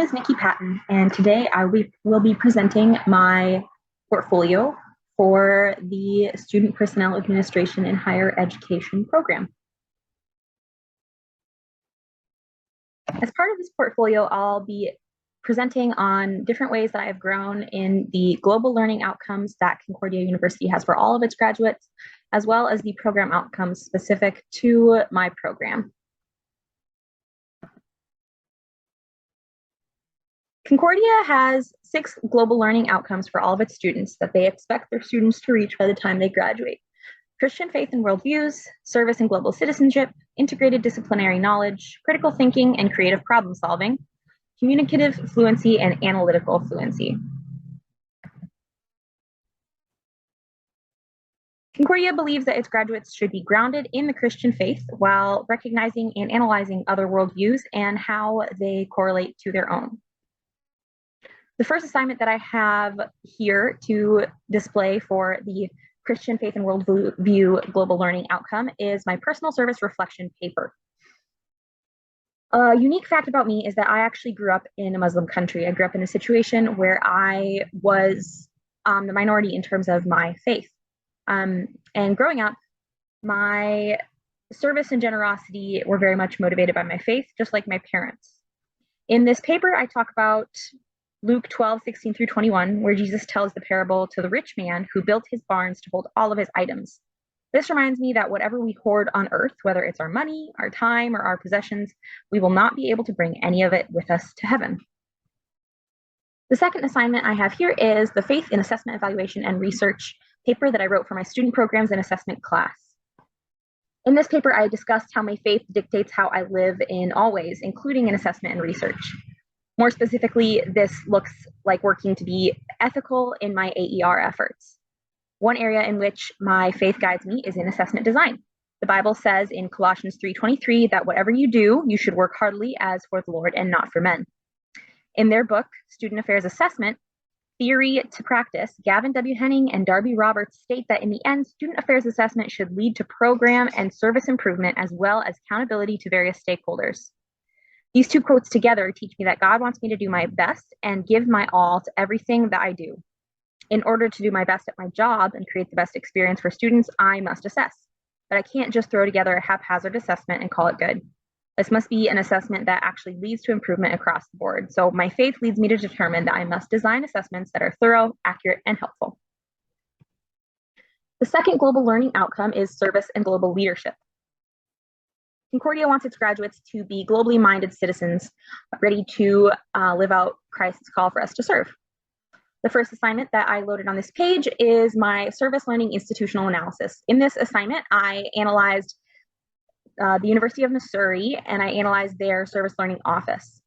is Nicky Patton, and today will be presenting my portfolio for the Student Personnel Administration in Higher Education program. As part of this portfolio, I'll be presenting on different ways that I have grown in the global learning outcomes that Concordia University has for all of its graduates, as well as the program outcomes specific to my program. Concordia has 6 global learning outcomes for all of its students that they expect their students to reach by the time they graduate. Christian faith and worldviews, service and global citizenship, integrated disciplinary knowledge, critical thinking and creative problem solving, communicative fluency, and analytical fluency. Concordia believes that its graduates should be grounded in the Christian faith while recognizing and analyzing other worldviews and how they correlate to their own. The first assignment that I have here to display for the Christian Faith and Worldview Global Learning Outcome is my personal service reflection paper. A unique fact about me is that I actually grew up in a Muslim country. I grew up in a situation where I was the minority in terms of my faith. And growing up, my service and generosity were very much motivated by my faith, just like my parents. In this paper, I talk about Luke 12:16 through 21, where Jesus tells the parable to the rich man who built his barns to hold all of his items. This reminds me that whatever we hoard on earth, whether it's our money, our time, or our possessions, we will not be able to bring any of it with us to heaven. The second assignment I have here is the Faith in Assessment, Evaluation, and Research paper that I wrote for my student programs and assessment class. In this paper, I discussed how my faith dictates how I live in all ways, including in assessment and research. More specifically, this looks like working to be ethical in my AER efforts. One area in which my faith guides me is in assessment design. The Bible says in Colossians 3:23 that whatever you do, you should work heartily as for the Lord and not for men. In their book, Student Affairs Assessment, Theory to Practice, Gavin W. Henning and Darby Roberts state that in the end, student affairs assessment should lead to program and service improvement as well as accountability to various stakeholders. These two quotes together teach me that God wants me to do my best and give my all to everything that I do. In order to do my best at my job and create the best experience for students, I must assess. But I can't just throw together a haphazard assessment and call it good. This must be an assessment that actually leads to improvement across the board. So my faith leads me to determine that I must design assessments that are thorough, accurate, and helpful. The second global learning outcome is service and global leadership. Concordia wants its graduates to be globally minded citizens ready to live out Christ's call for us to serve. The first assignment that I loaded on this page is my service learning institutional analysis. In this assignment, I analyzed the University of Missouri and I analyzed their service learning office.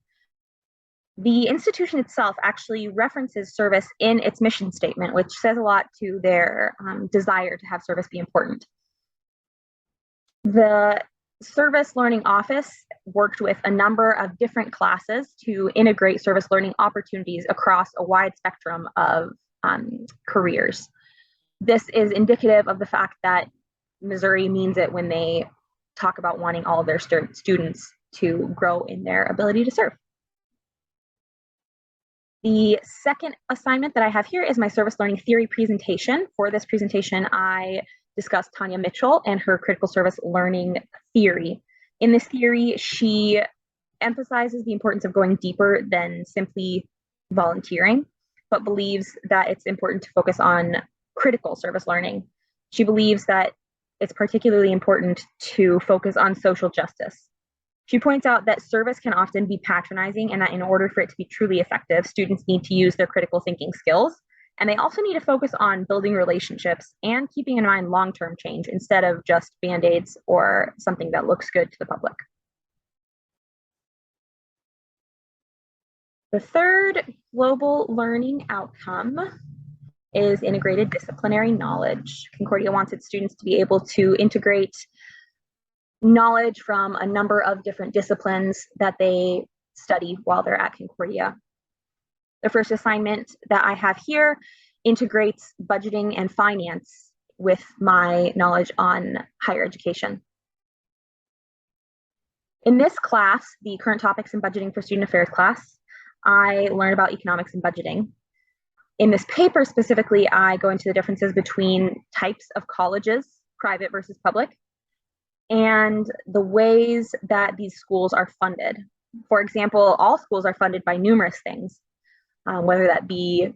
The institution itself actually references service in its mission statement, which says a lot to their desire to have service be important. The Service Learning Office worked with a number of different classes to integrate service learning opportunities across a wide spectrum of careers. This is indicative of the fact that Missouri means it when they talk about wanting all of their students to grow in their ability to serve. The second assignment that I have here is my service learning theory presentation. For this presentation, I discussed Tanya Mitchell and her critical service learning theory. In this theory, she emphasizes the importance of going deeper than simply volunteering, but believes that it's important to focus on critical service learning. She believes that it's particularly important to focus on social justice. She points out that service can often be patronizing and that in order for it to be truly effective, students need to use their critical thinking skills. And they also need to focus on building relationships and keeping in mind long-term change instead of just Band-Aids or something that looks good to the public. The third global learning outcome is integrated disciplinary knowledge. Concordia wants its students to be able to integrate knowledge from a number of different disciplines that they study while they're at Concordia. The first assignment that I have here integrates budgeting and finance with my knowledge on higher education. In this class, the current topics in budgeting for student affairs class, I learn about economics and budgeting. In this paper specifically, I go into the differences between types of colleges, private versus public, and the ways that these schools are funded. For example, all schools are funded by numerous things, whether that be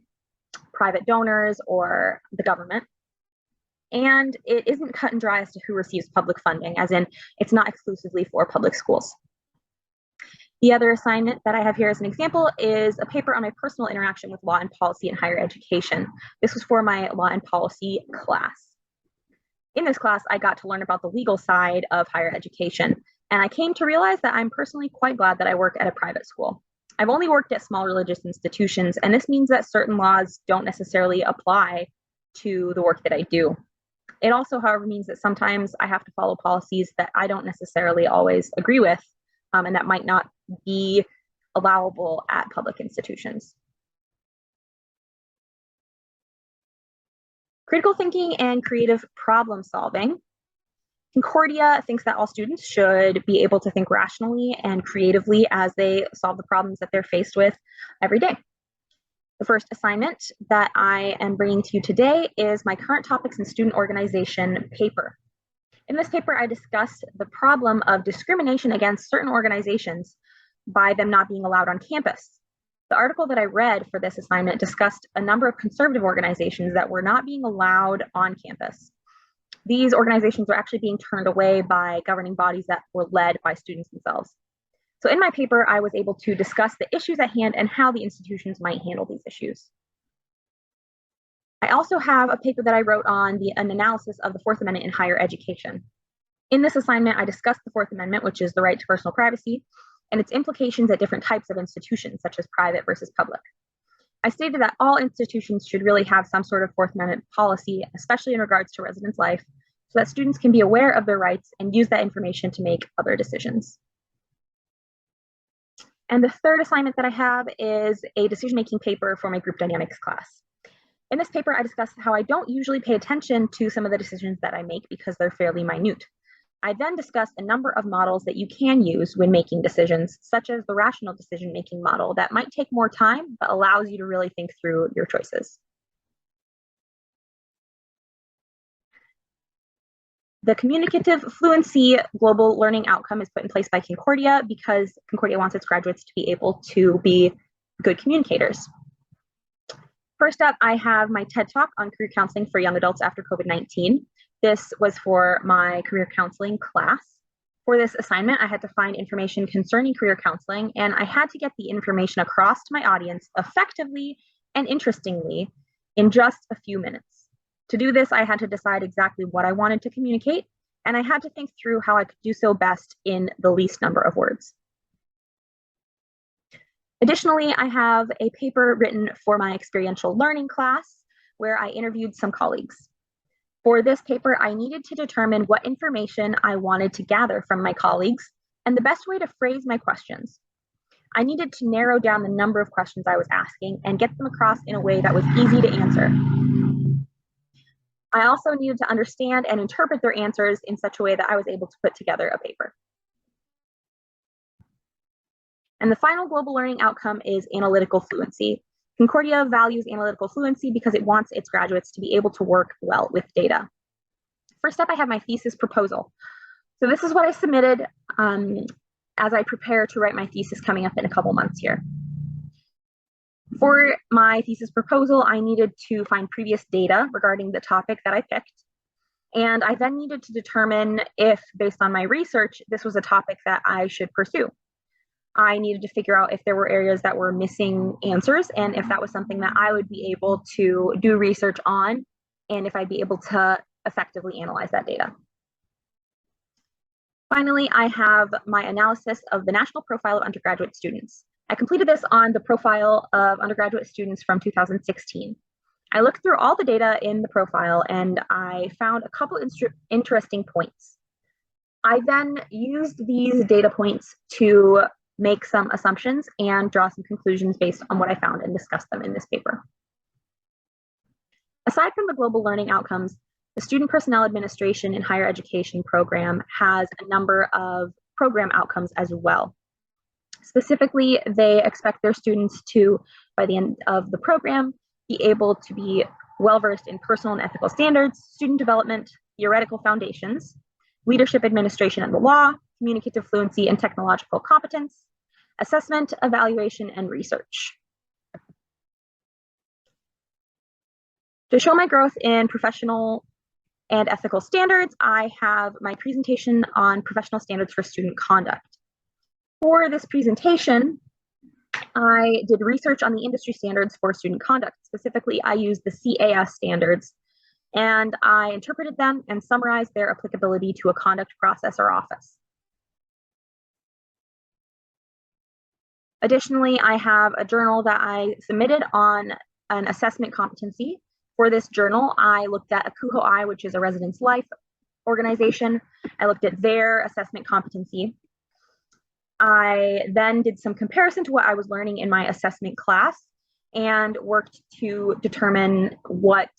private donors or the government. And it isn't cut and dry as to who receives public funding, as in, it's not exclusively for public schools. The other assignment that I have here as an example is a paper on my personal interaction with law and policy in higher education. This was for my law and policy class. In this class, I got to learn about the legal side of higher education, and I came to realize that I'm personally quite glad that I work at a private school. I've only worked at small religious institutions, and this means that certain laws don't necessarily apply to the work that I do. It also, however, means that sometimes I have to follow policies that I don't necessarily always agree with, and that might not be allowable at public institutions. Critical thinking and creative problem solving. Concordia thinks that all students should be able to think rationally and creatively as they solve the problems that they're faced with every day. The first assignment that I am bringing to you today is my current topics in student organization paper. In this paper, I discussed the problem of discrimination against certain organizations by them not being allowed on campus. The article that I read for this assignment discussed a number of conservative organizations that were not being allowed on campus. These organizations were actually being turned away by governing bodies that were led by students themselves. So in my paper, I was able to discuss the issues at hand and how the institutions might handle these issues. I also have a paper that I wrote on an analysis of the Fourth Amendment in higher education. In this assignment, I discussed the Fourth Amendment, which is the right to personal privacy, and its implications at different types of institutions, such as private versus public. I stated that all institutions should really have some sort of Fourth Amendment policy, especially in regards to residence life, so that students can be aware of their rights and use that information to make other decisions. And the third assignment that I have is a decision-making paper for my group dynamics class. In this paper, I discussed how I don't usually pay attention to some of the decisions that I make because they're fairly minute. I then discussed a number of models that you can use when making decisions, such as the rational decision-making model that might take more time, but allows you to really think through your choices. The communicative fluency global learning outcome is put in place by Concordia because Concordia wants its graduates to be able to be good communicators. First up, I have my TED Talk on career counseling for young adults after COVID-19. This was for my career counseling class. For this assignment, I had to find information concerning career counseling, and I had to get the information across to my audience effectively and interestingly in just a few minutes. To do this, I had to decide exactly what I wanted to communicate, and I had to think through how I could do so best in the least number of words. Additionally, I have a paper written for my experiential learning class where I interviewed some colleagues. For this paper, I needed to determine what information I wanted to gather from my colleagues and the best way to phrase my questions. I needed to narrow down the number of questions I was asking and get them across in a way that was easy to answer. I also needed to understand and interpret their answers in such a way that I was able to put together a paper. And the final global learning outcome is analytical fluency. Concordia values analytical fluency because it wants its graduates to be able to work well with data. First up, I have my thesis proposal. So this is what I submitted as I prepare to write my thesis coming up in a couple months here. For my thesis proposal, I needed to find previous data regarding the topic that I picked. And I then needed to determine if, based on my research, this was a topic that I should pursue. I needed to figure out if there were areas that were missing answers and if that was something that I would be able to do research on and if I'd be able to effectively analyze that data. Finally, I have my analysis of the national profile of undergraduate students. I completed this on the profile of undergraduate students from 2016. I looked through all the data in the profile and I found a couple interesting points. I then used these data points to make some assumptions and draw some conclusions based on what I found and discuss them in this paper. Aside from the global learning outcomes, the Student Personnel Administration in Higher Education program has a number of program outcomes as well. Specifically, they expect their students to, by the end of the program, be able to be well-versed in personal and ethical standards, student development, theoretical foundations, leadership, administration, and the law, communicative fluency, and technological competence, assessment, evaluation, and research. To show my growth in professional and ethical standards, I have my presentation on professional standards for student conduct. For this presentation, I did research on the industry standards for student conduct. Specifically, I used the CAS standards, and I interpreted them and summarized their applicability to a conduct process or office. Additionally, I have a journal that I submitted on an assessment competency. For this journal, I looked at ACUHO-I, which is a residence life organization. I looked at their assessment competency. I then did some comparison to what I was learning in my assessment class and worked to determine what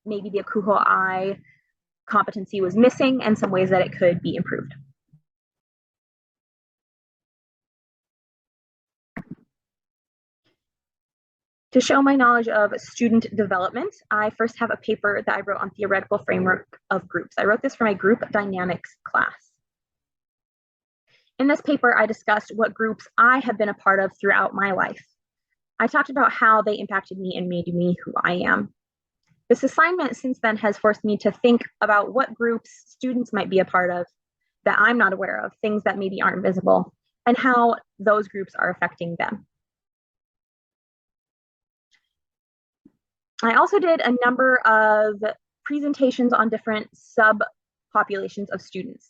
maybe the ACUHO-I competency was missing and some ways that it could be improved. To show my knowledge of student development, I first have a paper that I wrote on theoretical framework of groups. I wrote this for my group dynamics class. In this paper, I discussed what groups I have been a part of throughout my life. I talked about how they impacted me and made me who I am. This assignment since then has forced me to think about what groups students might be a part of that I'm not aware of, things that maybe aren't visible, and how those groups are affecting them. I also did a number of presentations on different subpopulations of students.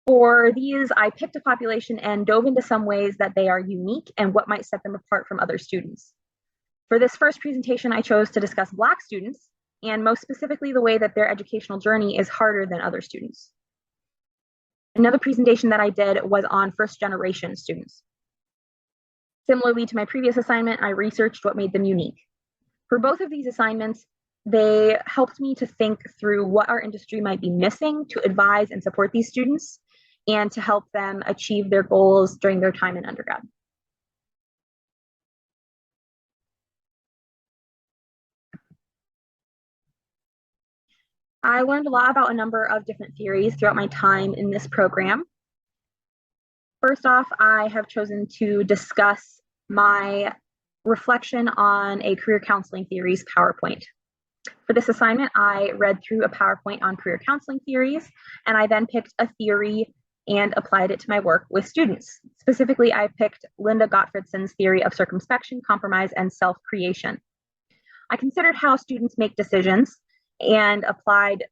For these, I picked a population and dove into some ways that they are unique and what might set them apart from other students. For this first presentation, I chose to discuss Black students, and most specifically the way that their educational journey is harder than other students. Another presentation that I did was on first-generation students. Similarly to my previous assignment, I researched what made them unique. For both of these assignments, they helped me to think through what our industry might be missing to advise and support these students and to help them achieve their goals during their time in undergrad. I learned a lot about a number of different theories throughout my time in this program. First off, I have chosen to discuss my reflection on a career counseling theories PowerPoint. For this assignment, I read through a PowerPoint on career counseling theories, and I then picked a theory and applied it to my work with students. Specifically, I picked Linda Gottfredson's theory of circumspection, compromise, and self-creation. I considered how students make decisions and applied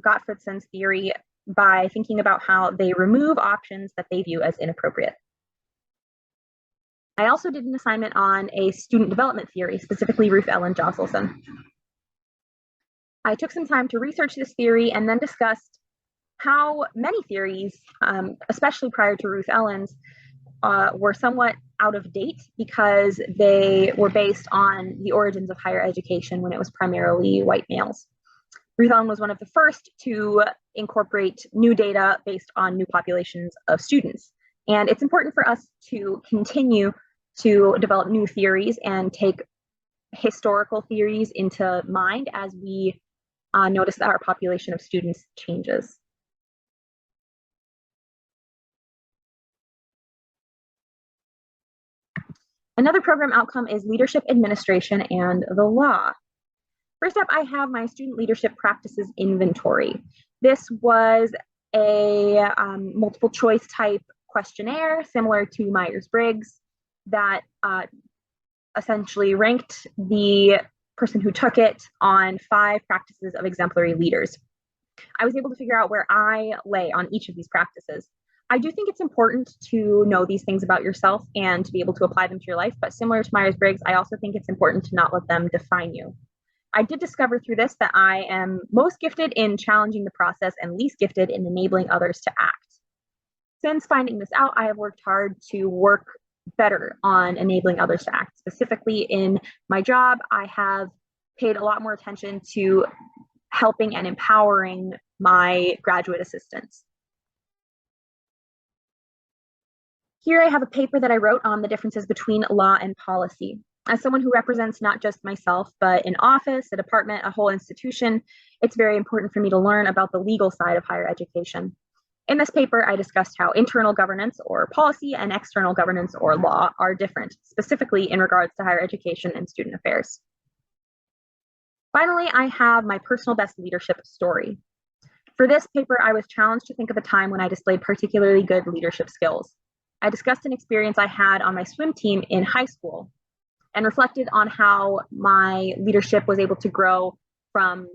Gottfredson's theory by thinking about how they remove options that they view as inappropriate. I also did an assignment on a student development theory, specifically Ruth Ellen Josselson. I took some time to research this theory and then discussed how many theories, especially prior to Ruth Ellen's, were somewhat out of date because they were based on the origins of higher education when it was primarily white males. Ruth Ellen was one of the first to incorporate new data based on new populations of students. And it's important for us to continue to develop new theories and take historical theories into mind as we notice that our population of students changes. Another program outcome is leadership, administration, and the law. First up, I have my student leadership practices inventory. This was a multiple choice type questionnaire similar to Myers-Briggs that essentially ranked the person who took it on 5 practices of exemplary leaders. I was able to figure out where I lay on each of these practices. I do think it's important to know these things about yourself and to be able to apply them to your life, but similar to Myers-Briggs, I also think it's important to not let them define you. I did discover through this that I am most gifted in challenging the process and least gifted in enabling others to act. Since finding this out, I have worked hard to work better on enabling others to act. Specifically in my job, I have paid a lot more attention to helping and empowering my graduate assistants. Here I have a paper that I wrote on the differences between law and policy. As someone who represents not just myself, but an office, a department, a whole institution, it's very important for me to learn about the legal side of higher education. In this paper, I discussed how internal governance or policy and external governance or law are different, specifically in regards to higher education and student affairs. Finally, I have my personal best leadership story. For this paper, I was challenged to think of a time when I displayed particularly good leadership skills. I discussed an experience I had on my swim team in high school and reflected on how my leadership was able to grow from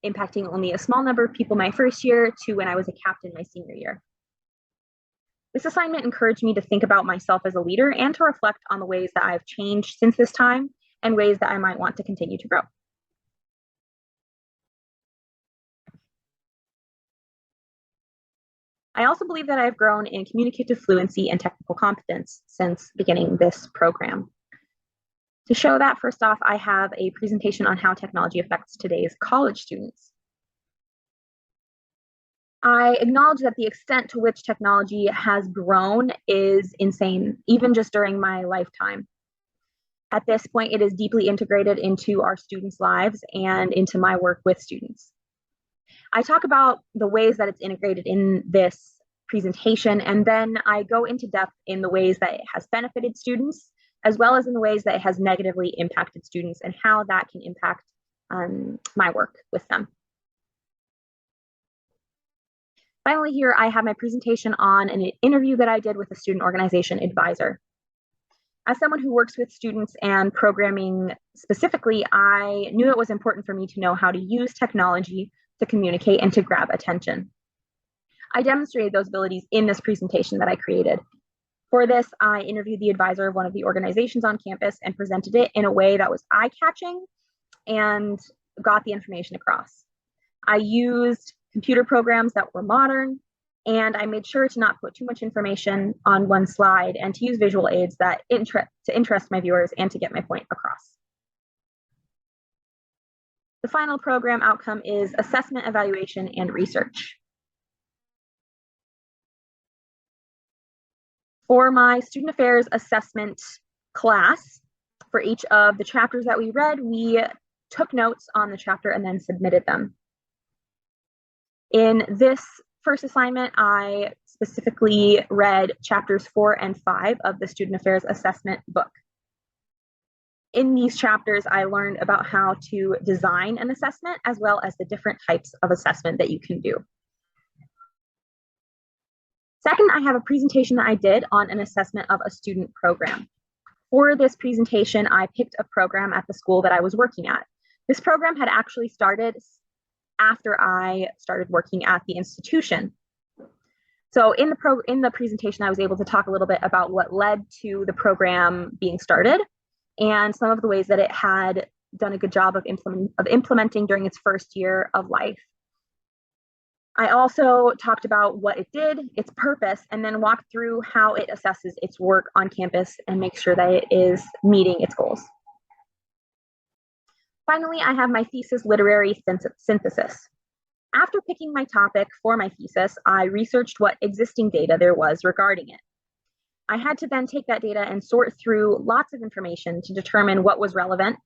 impacting only a small number of people my first year to when I was a captain my senior year. This assignment encouraged me to think about myself as a leader and to reflect on the ways that I've changed since this time and ways that I might want to continue to grow. I also believe that I've grown in communicative fluency and technical competence since beginning this program. To show that, first off, I have a presentation on how technology affects today's college students. I acknowledge that the extent to which technology has grown is insane, even just during my lifetime. At this point, it is deeply integrated into our students' lives and into my work with students. I talk about the ways that it's integrated in this presentation, and then I go into depth in the ways that it has benefited students, as well as in the ways that it has negatively impacted students and how that can impact my work with them. Finally, here I have my presentation on an interview that I did with a student organization advisor. As someone who works with students and programming specifically, I knew it was important for me to know how to use technology to communicate and to grab attention. I demonstrated those abilities in this presentation that I created. For this, I interviewed the advisor of one of the organizations on campus and presented it in a way that was eye-catching and got the information across. I used computer programs that were modern, and I made sure to not put too much information on one slide and to use visual aids that interest my viewers and to get my point across. The final program outcome is assessment, evaluation, and research. For my student affairs assessment class, for each of the chapters that we read, we took notes on the chapter and then submitted them. In this first assignment, I specifically read chapters 4 and 5 of the Student Affairs Assessment book. In these chapters, I learned about how to design an assessment as well as the different types of assessment that you can do. Second, I have a presentation that I did on an assessment of a student program. For this presentation, I picked a program at the school that I was working at. This program had actually started after I started working at the institution. So in the presentation, I was able to talk a little bit about what led to the program being started and some of the ways that it had done a good job of implementing during its first year of life. I also talked about what it did, its purpose, and then walked through how it assesses its work on campus and makes sure that it is meeting its goals. Finally, I have my thesis literary synthesis. After picking my topic for my thesis, I researched what existing data there was regarding it. I had to then take that data and sort through lots of information to determine what was relevant.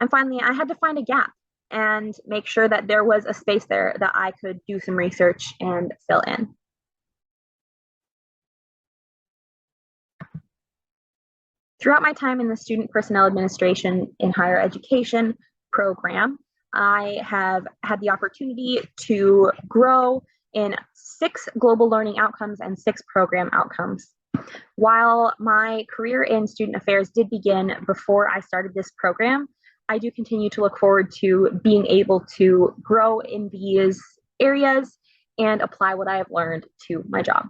And finally, I had to find a gap and make sure that there was a space there that I could do some research and fill in. Throughout my time in the Student Personnel Administration in Higher Education program, I have had the opportunity to grow in 6 global learning outcomes and 6 program outcomes. While my career in student affairs did begin before I started this program, I do continue to look forward to being able to grow in these areas and apply what I have learned to my job.